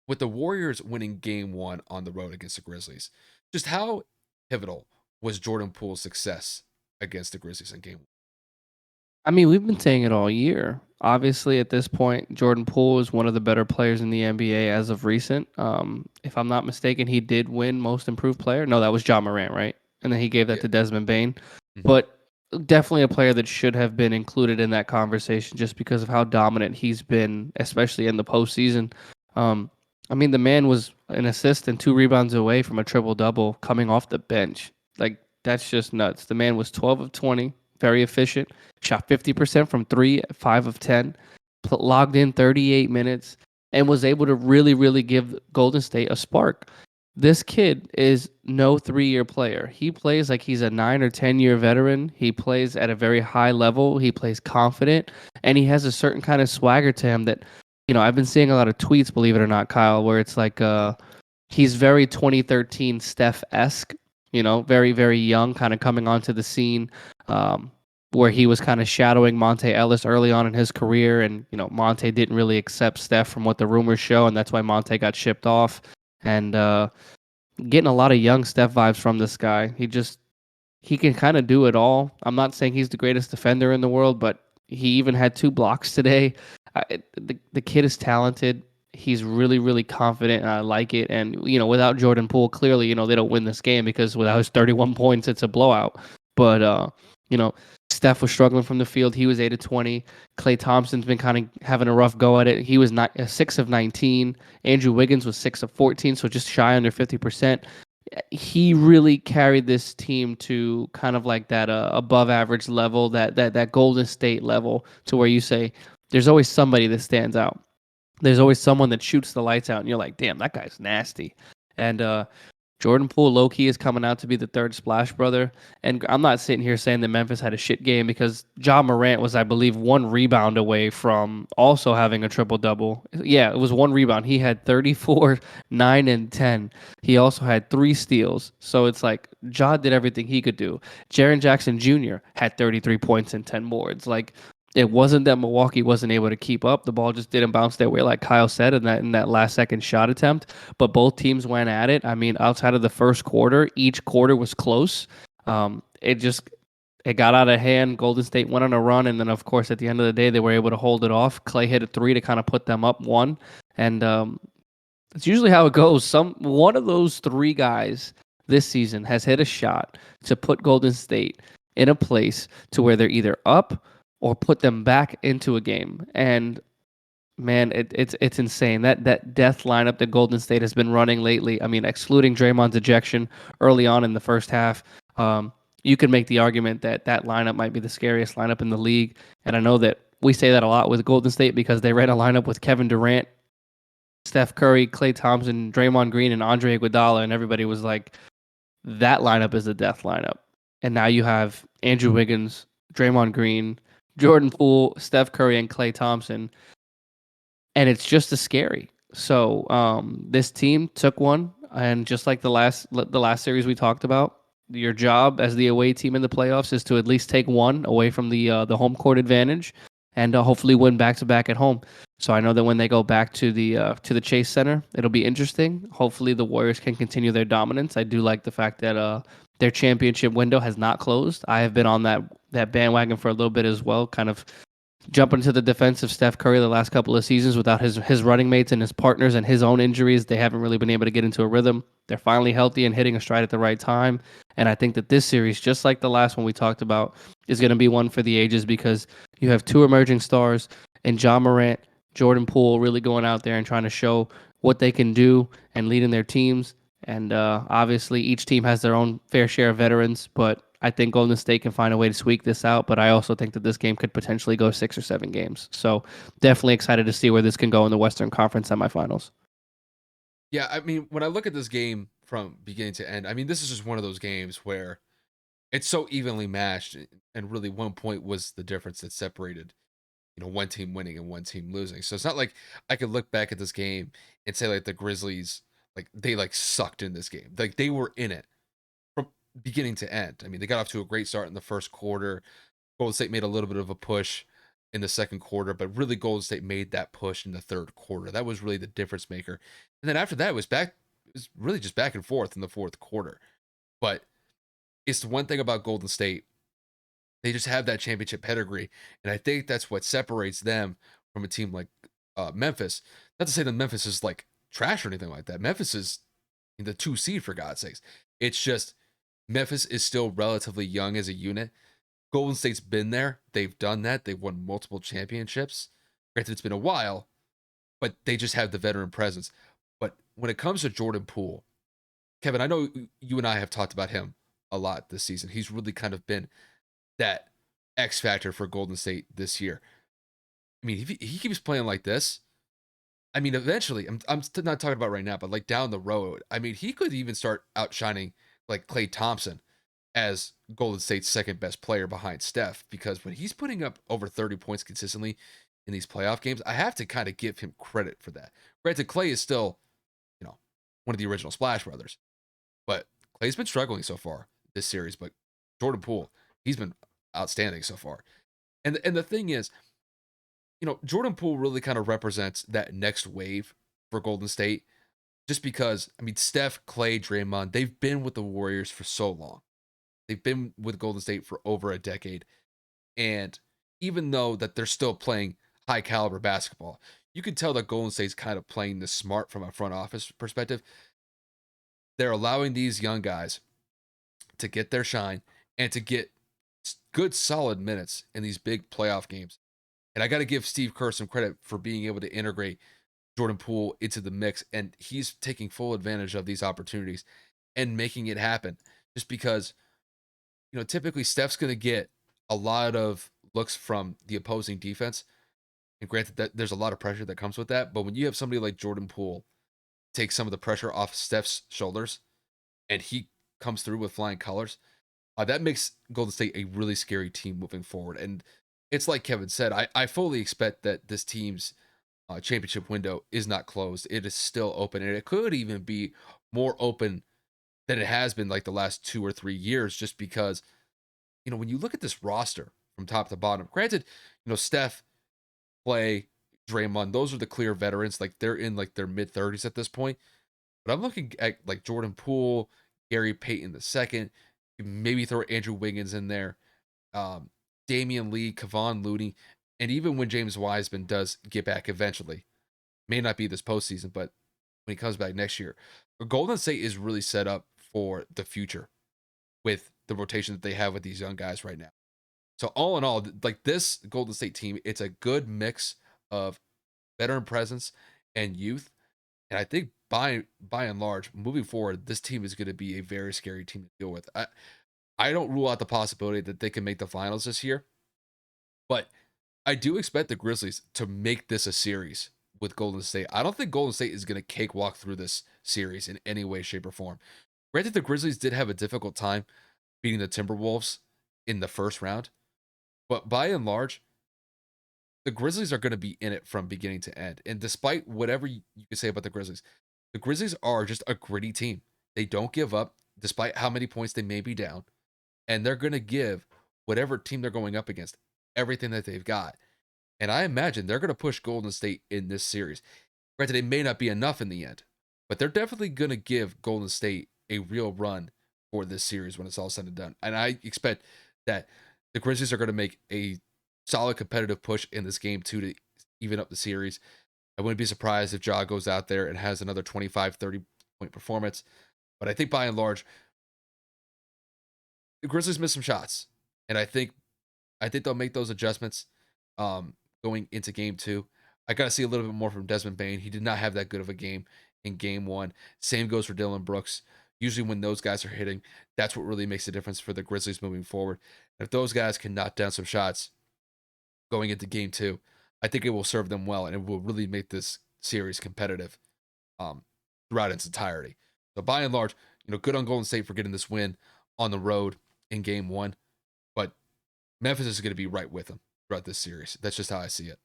with the Warriors winning game one on the road against the Grizzlies, just how pivotal was Jordan Poole's success against the Grizzlies in game one? I mean, we've been saying it all year. Obviously, at this point, Jordan Poole is one of the better players in the NBA as of recent. If I'm not mistaken, he did win Most Improved Player. No, that was John Morant, right? And then he gave that Yeah. to Desmond Bain. Hmm. But definitely a player that should have been included in that conversation just because of how dominant he's been, especially in the postseason. Um, I mean, the man was an assist and 2 rebounds away from a triple double coming off the bench. Like, that's just nuts. The man was 12 of 20, very efficient, shot 50% from three, 5 of 10, logged in 38 minutes, and was able to really, really give Golden State a spark. This kid is no 3 year player. He plays like he's a 9 or 10 year veteran. He plays at a very high level. He plays confident, and he has a certain kind of swagger to him that, I've been seeing a lot of tweets, believe it or not, Kyle, where it's like, he's very 2013 Steph esque, very, very young, kind of coming onto the scene, um, where he was kind of shadowing Monte Ellis early on in his career. And, Monte didn't really accept Steph from what the rumors show. And that's why Monte got shipped off. And getting a lot of young Steph vibes from this guy. He can kind of do it all. I'm not saying he's the greatest defender in the world, but he even had 2 blocks today. The kid is talented. He's really, really confident, and I like it. And without Jordan Poole, clearly, they don't win this game because without his 31 points, it's a blowout. But you know, Steph was struggling from the field. He was 8 of 20. Klay Thompson's been kind of having a rough go at it. He was not 6 of 19. Andrew Wiggins was 6 of 14, so just shy under 50%. He really carried this team to kind of like that above average level, that Golden State level, to where you say there's always somebody that stands out. There's always someone that shoots the lights out, and you're like, damn, that guy's nasty. And Jordan Poole, low key, is coming out to be the third Splash Brother. And I'm not sitting here saying that Memphis had a shit game because Ja Morant was, I believe, 1 rebound away from also having a triple double. Yeah, it was 1 rebound. He had 34, 9, and 10. He also had 3 steals. So it's like Ja did everything he could do. Jaren Jackson Jr. had 33 points and 10 boards. Like, it wasn't that Milwaukee wasn't able to keep up. The ball just didn't bounce their way, like Kyle said, in that last second shot attempt. But both teams went at it. I mean, outside of the first quarter, each quarter was close. It got out of hand. Golden State went on a run, and then of course at the end of the day, they were able to hold it off. Clay hit a three to kind of put them up one, and it's usually how it goes. One of those 3 guys this season has hit a shot to put Golden State in a place to where they're either up or put them back into a game. And man, it's insane. That death lineup that Golden State has been running lately. I mean, excluding Draymond's ejection early on in the first half, you could make the argument that that lineup might be the scariest lineup in the league. And I know that we say that a lot with Golden State because they ran a lineup with Kevin Durant, Steph Curry, Klay Thompson, Draymond Green, and Andre Iguodala, and everybody was like, that lineup is a death lineup. And now you have Andrew Wiggins, Draymond Green, Jordan Poole, Steph Curry, and Klay Thompson, and it's just as scary. So this team took one, and just like the last series we talked about, your job as the away team in the playoffs is to at least take one away from the home court advantage, and hopefully win back to back at home. So I know that when they go back to the Chase Center, it'll be interesting. Hopefully the Warriors can continue their dominance. I do like the fact that their championship window has not closed. I have been on that bandwagon for a little bit as well, kind of jumping to the defense of Steph Curry the last couple of seasons without his running mates and his partners and his own injuries. They haven't really been able to get into a rhythm. They're finally healthy and hitting a stride at the right time. And I think that this series, just like the last one we talked about, is going to be one for the ages because you have 2 emerging stars and John Morant, Jordan Poole really going out there and trying to show what they can do and leading their teams. And obviously, each team has their own fair share of veterans, but I think Golden State can find a way to squeak this out. But I also think that this game could potentially go 6 or 7 games. So definitely excited to see where this can go in the Western Conference semifinals. Yeah, I mean, when I look at this game from beginning to end, I mean, this is just one of those games where it's so evenly matched, and really 1 point was the difference that separated, one team winning and one team losing. So it's not like I could look back at this game and say like the Grizzlies, like they like sucked in this game. Like they were in it from beginning to end. I mean, they got off to a great start in the first quarter. Golden State made a little bit of a push. in the second quarter, but really Golden State made that push in the third quarter. That was really the difference maker. And then after that, it was really just back and forth in the fourth quarter. But it's the one thing about Golden State, they just have that championship pedigree. And I think that's what separates them from a team like Memphis. Not to say that Memphis is like trash or anything like that. Memphis is in the 2 seed, for God's sakes. It's just Memphis is still relatively young as a unit. Golden State's been there. They've done that. They've won multiple championships. Granted, it's been a while, but they just have the veteran presence. But when it comes to Jordan Poole, Kevin, I know you and I have talked about him a lot this season. He's really kind of been that X factor for Golden State this year. I mean, if he keeps playing like this, I mean, eventually, I'm not talking about right now, but like down the road, I mean, he could even start outshining like Klay Thompson as Golden State's second best player behind Steph, because when he's putting up over 30 points consistently in these playoff games, I have to kind of give him credit for that. Granted, Klay is still, you know, one of the original Splash Brothers, but Klay's been struggling so far this series. But Jordan Poole, he's been outstanding so far. And the thing is, Jordan Poole really kind of represents that next wave for Golden State, just because I mean Steph, Klay, Draymond, they've been with the Warriors for so long. They've been with Golden State for over a decade. And even though that they're still playing high caliber basketball, you can tell that Golden State's kind of playing this smart from a front office perspective. They're allowing these young guys to get their shine and to get good solid minutes in these big playoff games. And I got to give Steve Kerr some credit for being able to integrate Jordan Poole into the mix, and he's taking full advantage of these opportunities and making it happen. Just because typically Steph's going to get a lot of looks from the opposing defense. And granted that there's a lot of pressure that comes with that. But when you have somebody like Jordan Poole take some of the pressure off Steph's shoulders and he comes through with flying colors, that makes Golden State a really scary team moving forward. And it's like Kevin said, I fully expect that this team's championship window is not closed. It is still open. And it could even be more open than it has been like the last 2 or 3 years, just because when you look at this roster from top to bottom, granted, Steph, Clay, Draymond, those are the clear veterans. Like they're in like their mid 30s at this point. But I'm looking at like Jordan Poole, Gary Payton the second, maybe throw Andrew Wiggins in there, um, Damian Lee, Kevon Looney, and even when James Wiseman does get back eventually, may not be this postseason, but when he comes back next year, Golden State is really set up for the future with the rotation that they have with these young guys right now. So all in all, like this Golden State team, it's a good mix of veteran presence and youth. And I think by and large, moving forward, this team is going to be a very scary team to deal with. I don't rule out the possibility that they can make the finals this year, but I do expect the Grizzlies to make this a series with Golden State. I don't think Golden State is going to cakewalk through this series in any way, shape, or form. Granted, the Grizzlies did have a difficult time beating the Timberwolves in the first round, but by and large, the Grizzlies are going to be in it from beginning to end. And despite whatever you can say about the Grizzlies are just a gritty team. They don't give up, despite how many points they may be down. And they're going to give whatever team they're going up against everything that they've got. And I imagine they're going to push Golden State in this series. Granted, it may not be enough in the end, but they're definitely going to give Golden State a real run for this series when it's all said and done. And I expect that the Grizzlies are going to make a solid competitive push in this game too to even up the series. I wouldn't be surprised if Ja goes out there and has another 25, 30-point performance. But I think by and large, the Grizzlies missed some shots. And I think they'll make those adjustments going into game two. I got to see a little bit more from Desmond Bain. He did not have that good of a game in game one. Same goes for Dylan Brooks. Usually when those guys are hitting, that's what really makes a difference for the Grizzlies moving forward. And if those guys can knock down some shots going into game two, I think it will serve them well, and it will really make this series competitive throughout its entirety. So by and large, good on Golden State for getting this win on the road in game one, but Memphis is going to be right with them throughout this series. That's just how I see it.